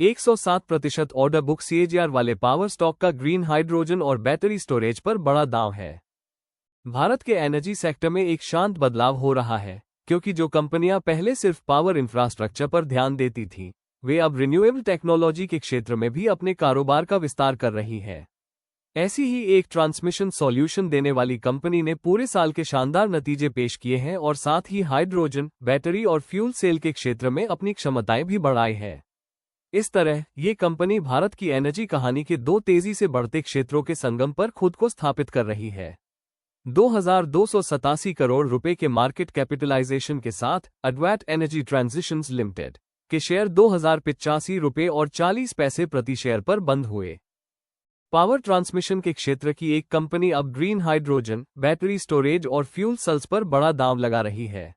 107% order book CAGR वाले power stock का green hydrogen और बैटरी स्टोरेज पर बड़ा दांव है। भारत के एनर्जी सेक्टर में एक शांत बदलाव हो रहा है, क्योंकि जो कंपनियां पहले सिर्फ पावर इंफ्रास्ट्रक्चर पर ध्यान देती थीं, वे अब रिन्यूएबल टेक्नोलॉजी के क्षेत्र में भी अपने कारोबार का विस्तार कर रही हैं। ऐसी ही एक ट्रांसमिशन सॉल्यूशन देने वाली कंपनी ने पूरे साल के शानदार नतीजे पेश किए हैं और साथ ही हाइड्रोजन, बैटरी और फ्यूल सेल के क्षेत्र में अपनी क्षमताएं भी बढ़ाई हैं। इस तरह ये कंपनी भारत की एनर्जी कहानी के दो तेजी से बढ़ते क्षेत्रों के संगम पर खुद को स्थापित कर रही है। 2287 करोड़ रुपए के मार्केट कैपिटलाइजेशन के साथ अडवैट एनर्जी ट्रांजिशंस लिमिटेड के शेयर 2085 रुपए और 40 पैसे प्रति शेयर पर बंद हुए। पावर ट्रांसमिशन के क्षेत्र की एक कंपनी अब ग्रीन हाइड्रोजन, बैटरी स्टोरेज और फ्यूल सेल्स पर बड़ा दांव लगा रही है।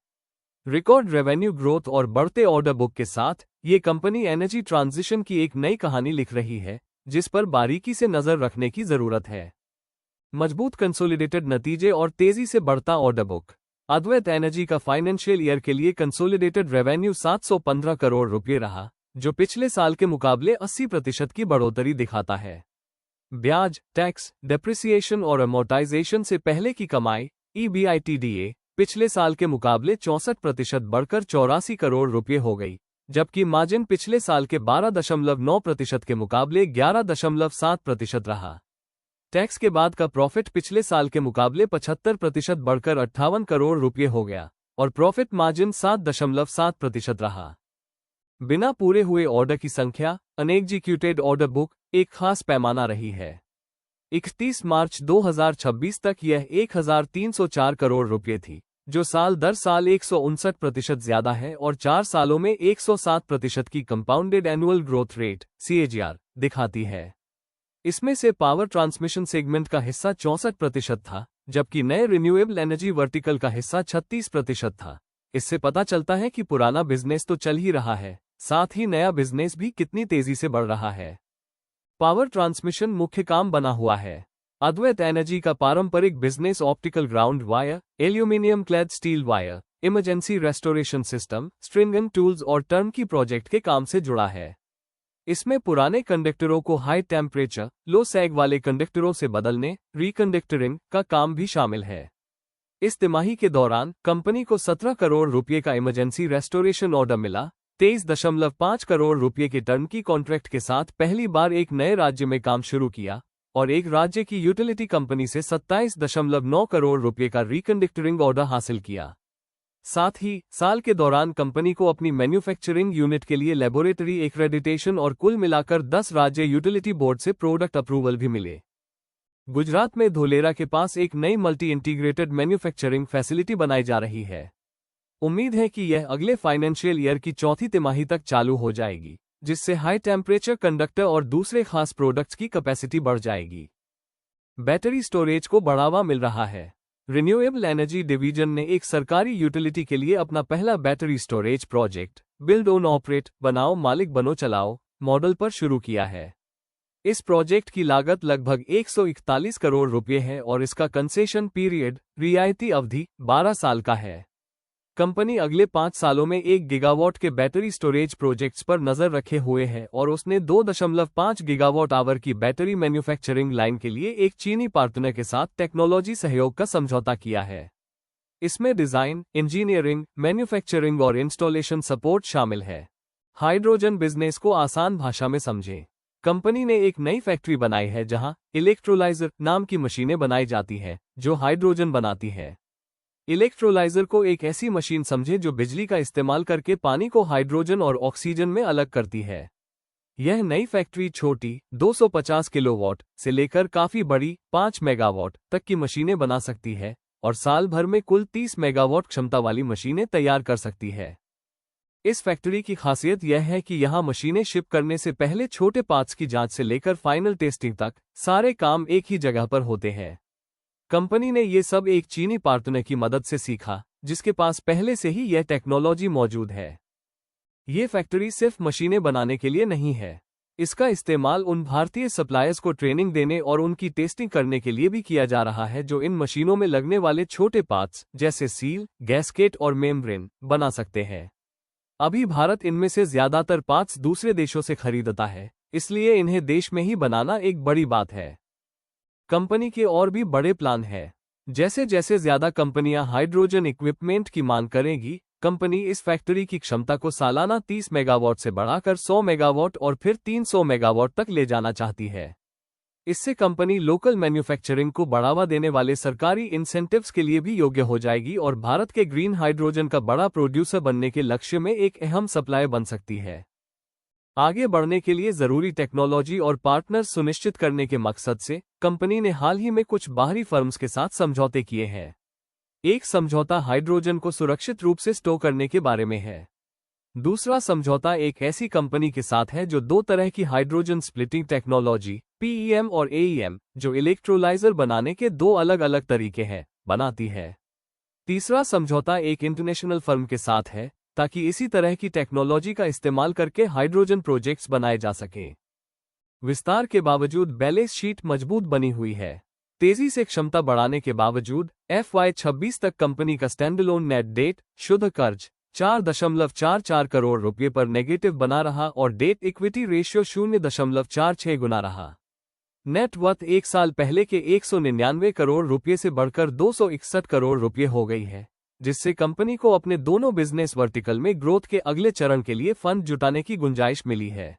रिकॉर्ड रेवेन्यू ग्रोथ और बढ़ते ऑर्डर बुक के साथ ये कंपनी एनर्जी ट्रांजिशन की एक नई कहानी लिख रही है, जिस पर बारीकी से नजर रखने की जरूरत है। मजबूत कंसोलिडेटेड नतीजे और तेजी से बढ़ता ऑर्डर बुक। अद्वैत एनर्जी का फाइनेंशियल ईयर के लिए कंसोलिडेटेड रेवेन्यू 715 करोड़ रुपये रहा, जो पिछले साल के मुकाबले 80% की बढ़ोतरी दिखाता है। ब्याज, टैक्स, डेप्रिसिएशन और अमोर्टाइजेशन से पहले की कमाई EBITDA पिछले साल के मुकाबले 64% बढ़कर 84 करोड़ रुपये हो गई, जबकि मार्जिन पिछले साल के 12.9% के मुकाबले 11.7% रहा। टैक्स के बाद का प्रॉफिट पिछले साल के मुकाबले 75% बढ़कर 58 करोड़ रुपये हो गया और प्रॉफिट मार्जिन 7.7% रहा। बिना पूरे हुए ऑर्डर की संख्या अनएग्जीक्यूटेड ऑर्डर बुक एक खास पैमाना रही है। 31 मार्च 2026 तक यह 1304 करोड़ रुपये थी, जो साल दर साल 159% ज्यादा है और 4 सालों में 107% की compounded annual growth rate CAGR दिखाती है। इसमें से पावर ट्रांसमिशन सेगमेंट का हिस्सा 64% था, जबकि नए रिन्यूएबल एनर्जी वर्टिकल का हिस्सा 36% था। इससे पता चलता है कि पुराना बिजनेस तो चल ही रहा है, साथ ही नया बिजनेस भी कितनी तेजी से बढ़ रहा है। पावर ट्रांसमिशन मुख्य काम बना हुआ है। अद्वैत एनर्जी का पारंपरिक business optical ground wire, aluminium clad steel wire, emergency restoration system, stringing tools और टर्नकी प्रोजेक्ट के काम से जुड़ा है। इसमें पुराने कंडक्टरों को हाई टेम्परेचर, लो सैग वाले कंडक्टरों से बदलने, रिकंडक्टरिंग का काम भी शामिल है। इस तिमाही के दौरान कंपनी को 17 करोड़ रुपये का इमरजेंसी रेस्टोरेशन ऑर्डर मिला, 23.5 करोड़ रुपये के टर्नकी कॉन्ट्रैक्ट के साथ पहली बार एक नए राज्य में काम शुरू किया और एक राज्य की यूटिलिटी कंपनी से 27.9 करोड़ रुपये का रिकंडक्टरिंग ऑर्डर हासिल किया। साथ ही साल के दौरान कंपनी को अपनी मैन्युफैक्चरिंग यूनिट के लिए लेबोरेटरी एक्रेडिटेशन और कुल मिलाकर 10 राज्य यूटिलिटी बोर्ड से प्रोडक्ट अप्रूवल भी मिले। गुजरात में धोलेरा के पास एक नई मल्टी इंटीग्रेटेड मैन्युफैक्चरिंग फैसिलिटी बनाई जा रही है। उम्मीद है कि यह अगले फाइनेंशियल ईयर की चौथी तिमाही तक चालू हो जाएगी, जिससे हाई टेम्परेचर कंडक्टर और दूसरे खास प्रोडक्ट्स की कैपेसिटी बढ़ जाएगी। बैटरी स्टोरेज को बढ़ावा मिल रहा है। रिन्यूएबल एनर्जी डिवीजन ने एक सरकारी यूटिलिटी के लिए अपना पहला battery storage project build own operate बनाओ मालिक बनो चलाओ मॉडल पर शुरू किया है। इस प्रोजेक्ट की लागत लगभग 141 करोड़ रुपये है और इसका कंसेशन पीरियड रियायती अवधि 12 साल का है। कंपनी अगले 5 सालों में 1 गीगावाट के बैटरी स्टोरेज प्रोजेक्ट्स पर नजर रखे हुए है और उसने 2.5 गीगावाट आवर की बैटरी मैन्युफैक्चरिंग लाइन के लिए एक चीनी पार्टनर के साथ टेक्नोलॉजी सहयोग का समझौता किया है। इसमें डिजाइन, इंजीनियरिंग, मैन्युफैक्चरिंग और इंस्टॉलेशन सपोर्ट शामिल है। हाइड्रोजन बिजनेस को आसान भाषा में समझें। कंपनी ने एक नई फैक्ट्री बनाई है जहां इलेक्ट्रोलाइजर नाम की मशीनें बनाई जाती हैं, जो हाइड्रोजन बनाती है। इलेक्ट्रोलाइजर को एक ऐसी मशीन समझे जो बिजली का इस्तेमाल करके पानी को हाइड्रोजन और ऑक्सीजन में अलग करती है। यह नई फैक्ट्री छोटी 250 किलोवाट से लेकर काफी बड़ी 5 मेगावाट तक की मशीनें बना सकती है और साल भर में कुल 30 मेगावाट क्षमता वाली मशीनें तैयार कर सकती है। इस फैक्ट्री की खासियत यह है कि यहां मशीनें शिप करने से पहले छोटे पार्ट्स की जांच से लेकर फाइनल टेस्टिंग तक सारे काम एक ही जगह पर होते हैं। कंपनी ने ये सब एक चीनी पार्टनर की मदद से सीखा, जिसके पास पहले से ही यह टेक्नोलॉजी मौजूद है। ये फैक्ट्री सिर्फ मशीनें बनाने के लिए नहीं है। इसका इस्तेमाल उन भारतीय सप्लायर्स को ट्रेनिंग देने और उनकी टेस्टिंग करने के लिए भी किया जा रहा है जो इन मशीनों में लगने वाले छोटे पार्ट्स जैसे सील, गैस्केट और मेम्ब्रेन बना सकते हैं। अभी भारत इनमें से ज्यादातर 5 दूसरे देशों से खरीदता है, इसलिए इन्हें देश में ही बनाना एक बड़ी बात है। कंपनी के और भी बड़े प्लान हैं। जैसे जैसे ज्यादा कंपनियां हाइड्रोजन इक्विपमेंट की मांग करेंगी, कंपनी इस फैक्ट्री की क्षमता को सालाना 30 मेगावाट से बढ़ाकर 100 मेगावाट और फिर 300 मेगावाट तक ले जाना चाहती है। इससे कंपनी लोकल मैन्युफैक्चरिंग को बढ़ावा देने वाले सरकारी इंसेंटिव्स के लिए भी योग्य हो जाएगी और भारत के ग्रीन हाइड्रोजन का बड़ा प्रोड्यूसर बनने के लक्ष्य में एक अहम सप्लायर बन सकती है। आगे बढ़ने के लिए जरूरी टेक्नोलॉजी और पार्टनर्स सुनिश्चित करने के मकसद से कंपनी ने हाल ही में कुछ बाहरी फर्म्स के साथ समझौते किए हैं। एक समझौता हाइड्रोजन को सुरक्षित रूप से स्टोर करने के बारे में है। दूसरा समझौता एक ऐसी कंपनी के साथ है जो 2 तरह की हाइड्रोजन स्प्लिटिंग टेक्नोलॉजी PEM और AEM, जो इलेक्ट्रोलाइजर बनाने के 2 अलग अलग तरीके हैं, बनाती है। तीसरा समझौता एक इंटरनेशनल फर्म के साथ है ताकि इसी तरह की टेक्नोलॉजी का इस्तेमाल करके हाइड्रोजन प्रोजेक्ट्स बनाए जा सकें। विस्तार के बावजूद बैलेंस शीट मजबूत बनी हुई है। तेजी से क्षमता बढ़ाने के बावजूद FY 26 तक कंपनी का स्टैंडअलोन नेट डेट शुद्ध कर्ज 4.44 करोड़ रुपये पर नेगेटिव बना रहा और डेट इक्विटी रेशियो 0.46 गुना रहा। नेट वर्थ 1 साल पहले के 199 करोड़ रुपये से बढ़कर 261 करोड़ रुपये हो गई है, जिससे कंपनी को अपने दोनों बिजनेस वर्टिकल में ग्रोथ के अगले चरण के लिए फंड जुटाने की गुंजाइश मिली है।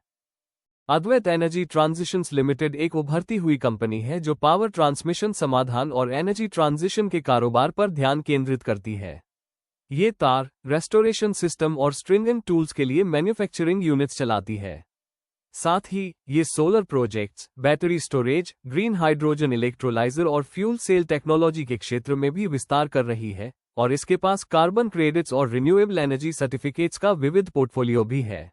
अद्वैत एनर्जी ट्रांजिशंस लिमिटेड एक उभरती हुई कंपनी है जो पावर ट्रांसमिशन समाधान और एनर्जी ट्रांजिशन के कारोबार पर ध्यान केंद्रित करती है। ये तार, रेस्टोरेशन सिस्टम और स्ट्रिंगिंग टूल्स के लिए मैन्युफैक्चरिंग यूनिट्स चलाती है। साथ ही ये solar projects, battery storage, green hydrogen electrolyser और फ्यूल सेल टेक्नोलॉजी के क्षेत्र में भी विस्तार कर रही है और इसके पास कार्बन क्रेडिट्स और रिन्यूएबल एनर्जी सर्टिफिकेट्स का विविध पोर्टफोलियो भी है।